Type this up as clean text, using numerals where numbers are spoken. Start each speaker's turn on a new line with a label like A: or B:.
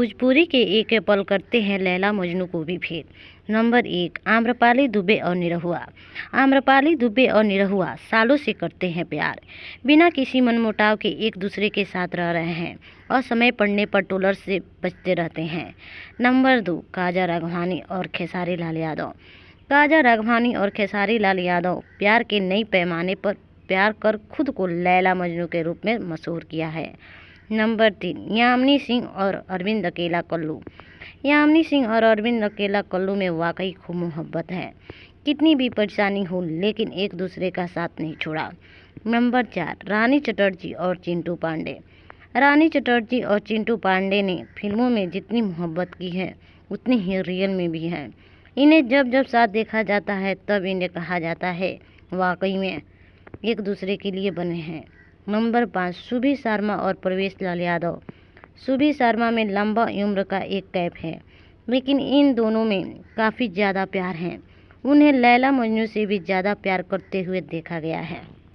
A: भोजपुरी के एक पल करते हैं लैला मजनू को भी भेंट। नंबर 1, आम्रपाली दुबे और निरहुआ। आम्रपाली दुबे और निरहुआ सालों से करते हैं प्यार, बिना किसी मनमुटाव के एक दूसरे के साथ रह रहे हैं और समय पड़ने पर टोलर से बचते रहते हैं। नंबर 2, काजा राघवानी और खेसारी लाल यादव। काजा राघवानी और खेसारी लाल यादव प्यार के नई पैमाने पर प्यार कर खुद को लैला मजनू के रूप में मशहूर किया है। नंबर 3, यामिनी सिंह और अरविंद अकेला कल्लू। यामिनी सिंह और अरविंद अकेला कल्लू में वाकई खूब मोहब्बत है, कितनी भी परेशानी हो लेकिन एक दूसरे का साथ नहीं छोड़ा। नंबर 4, रानी चटर्जी और चिंटू पांडे। रानी चटर्जी और चिंटू पांडे ने फिल्मों में जितनी मोहब्बत की है उतनी ही रियल में भी है। इन्हें जब जब साथ देखा जाता है तब इन्हें कहा जाता है वाकई में एक दूसरे के लिए बने हैं। नंबर 5, सुभी शर्मा और प्रवेश लाल यादव। सुभी शर्मा में लंबा उम्र का एक गैप है, लेकिन इन दोनों में काफ़ी ज़्यादा प्यार है। उन्हें लैला मजनू से भी ज़्यादा प्यार करते हुए देखा गया है।